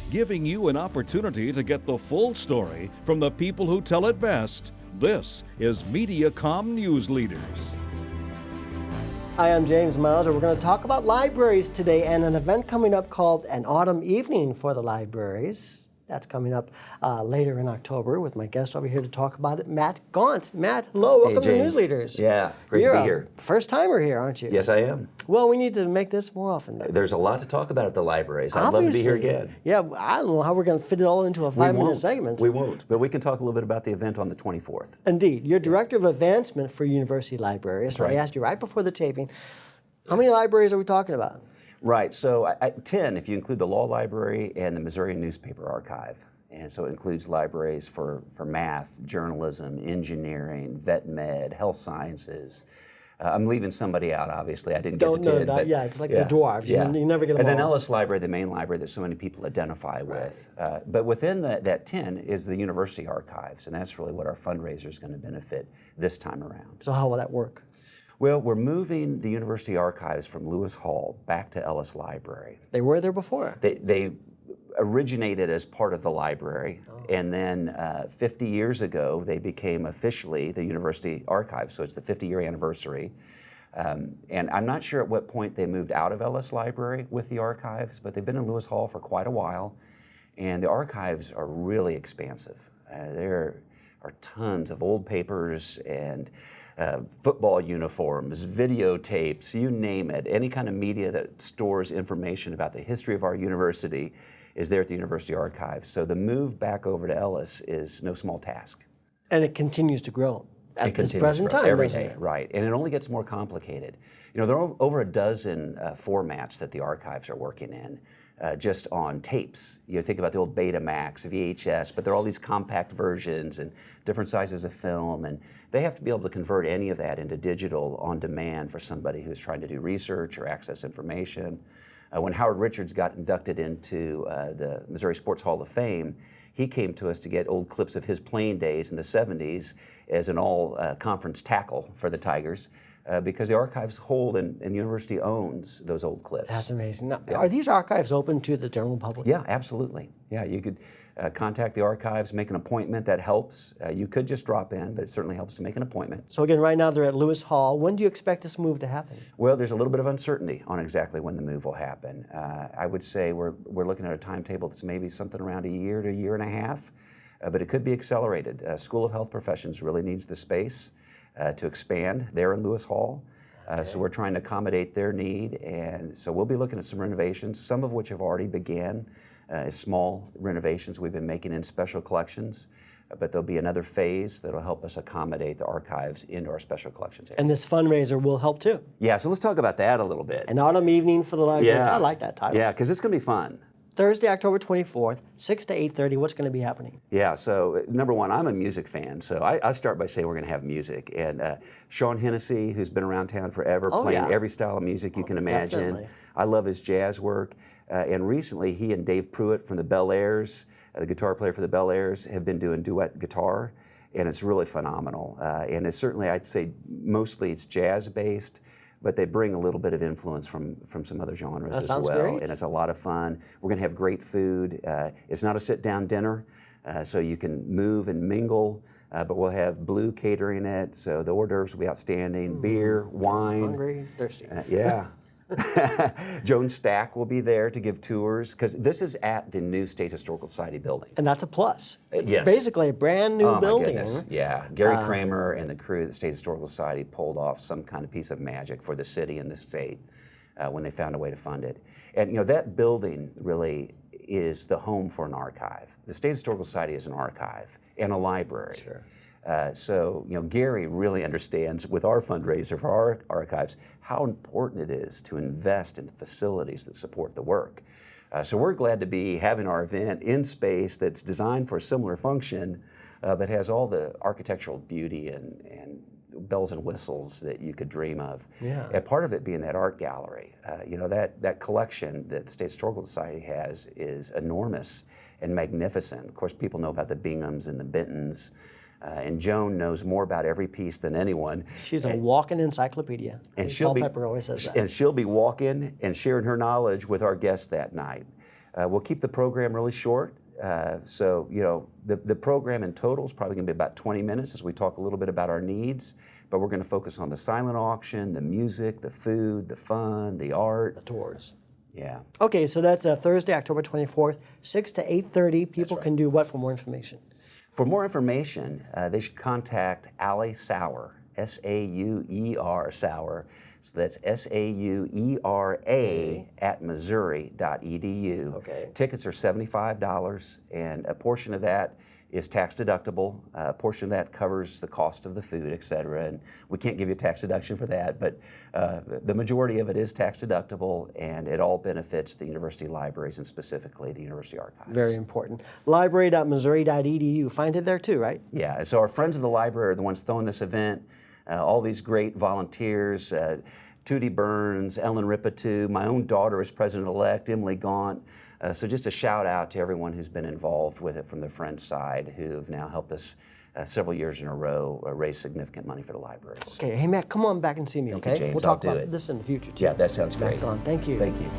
giving you an opportunity to get the full story from the people who tell it best. This is Mediacom Newsleaders. Hi, I'm James Mauser. We're going to talk about libraries today and an event coming up called an Autumn Evening for the Libraries. That's coming up later in October with my guest over here to talk about it, Matt Gaunt. Matt, hello. Welcome to Newsleaders. Yeah, great to be here. First timer here, aren't you? Yes, I am. Well, we need to make this more often. There's a lot to talk about at the libraries. I'd love to be here again. Yeah, I don't know how we're going to fit it all into a 5-minute segment. We won't, but we can talk a little bit about the event on the 24th. Indeed. You're Director of Advancement for University Libraries. That's right. I asked you right before the taping, how many libraries are we talking about? Right, so 10 if you include the Law Library and the Missouri Newspaper Archive. And so it includes libraries for math, journalism, engineering, vet med, health sciences. I'm leaving somebody out, obviously. I didn't get to 10. But yeah, it's like the dwarves. Yeah. You never get them And then all. Ellis Library, the main library that so many people identify with. But within that 10 is the university archives, and that's really what our fundraiser is going to benefit this time around. So how will that work? Well, we're moving the university archives from Lewis Hall back to Ellis Library. They were there before. They originated as part of the library, and then 50 years ago they became officially the university archive, so it's the 50-year anniversary. And I'm not sure at what point they moved out of Ellis Library with the archives, but they've been in Lewis Hall for quite a while, and the archives are really expansive. There are tons of old papers and football uniforms, videotapes, you name it. Any kind of media that stores information about the history of our university is there at the University Archives. So the move back over to Ellis is no small task. And it continues to grow at this continues present to grow time, every doesn't day, it? right? And it only gets more complicated. You know, there are over a dozen formats that the archives are working in, just on tapes. You think about the old Betamax, VHS, but there are all these compact versions and different sizes of film, and they have to be able to convert any of that into digital on demand for somebody who's trying to do research or access information. When Howard Richards got inducted into the Missouri Sports Hall of Fame, he came to us to get old clips of his playing days in the 70s as an all-conference tackle for the Tigers, because the archives hold and the university owns those old clips. That's amazing. Now, are these archives open to the general public? Yeah, absolutely. Yeah, you could contact the archives, make an appointment. That helps. You could just drop in, but it certainly helps to make an appointment. So again, right now they're at Lewis Hall. When do you expect this move to happen? Well, there's a little bit of uncertainty on exactly when the move will happen. I would say we're looking at a timetable that's maybe something around a year to a year and a half, but it could be accelerated. School of Health Professions really needs the space to expand there in Lewis Hall. So we're trying to accommodate their need, and so we'll be looking at some renovations, some of which have already began. Small renovations we've been making in special collections, but there'll be another phase that'll help us accommodate the archives into our special collections area. And this fundraiser will help too. Yeah, so let's talk about that a little bit. An Autumn Evening for the Libraries. Yeah. I like that title. Yeah, because it's going to be fun. Thursday, October 24th, 6 to 8:30. What's going to be happening? Yeah, so number one, I'm a music fan, so I start by saying we're going to have music. And Sean Hennessy, who's been around town forever, playing every style of music you can imagine. Definitely. I love his jazz work. And recently, he and Dave Pruitt from the Bel Airs, the guitar player for the Bel Airs, have been doing duet guitar, and it's really phenomenal. And it's certainly, I'd say, mostly it's jazz-based, but they bring a little bit of influence from some other genres as well. Great. And it's a lot of fun. We're going to have great food. It's not a sit-down dinner, so you can move and mingle, but we'll have Blue catering it, so the hors d'oeuvres will be outstanding. Beer, wine. Hungry, thirsty. Yeah. Joan Stack will be there to give tours, because this is at the new State Historical Society building. And that's a plus. It's yes. basically a brand new building. My goodness. Yeah, Gary Kramer and the crew at the State Historical Society pulled off some kind of piece of magic for the city and the state when they found a way to fund it. And you know, that building really is the home for an archive. The State Historical Society is an archive and a library. Sure. So, you know, Gary really understands with our fundraiser for our archives how important it is to invest in the facilities that support the work. So we're glad to be having our event in space that's designed for a similar function, but has all the architectural beauty and bells and whistles that you could dream of. Yeah. And part of it being that art gallery. You know, that collection that the State Historical Society has is enormous and magnificent. Of course, people know about the Binghams and the Bentons. And Joan knows more about every piece than anyone. She's a walking encyclopedia. And Paul Pepper always says that. And she'll be walking and sharing her knowledge with our guests that night. We'll keep the program really short. So, you know, the program in total is probably going to be about 20 minutes as we talk a little bit about our needs, but we're going to focus on the silent auction, the music, the food, the fun, the art. The tours. Yeah. Okay, so that's Thursday, October 24th, 6 to 8:30. People can do what for more information? For more information, they should contact Allie Sauer, S-A-U-E-R, Sauer. So that's S-A-U-E-R-A at missouri.edu. Okay. Tickets are $75, and a portion of that is tax deductible. A portion of that covers the cost of the food, et cetera. And we can't give you a tax deduction for that, but the majority of it is tax deductible, and it all benefits the university libraries and specifically the university archives. Very important. Library.missouri.edu. Find it there too, right? Yeah, so our friends of the library are the ones throwing this event. All these great volunteers, Tootie Burns, Ellen Rippatu, my own daughter is president-elect, Emily Gaunt. So just a shout out to everyone who's been involved with it from the Friends side, who have now helped us several years in a row raise significant money for the libraries. Okay, hey Matt, come on back and see me, Thank you, okay? James. We'll talk I'll do about it. this in the future too. Yeah, that sounds Matt great. Gaunt, thank you. Thank you.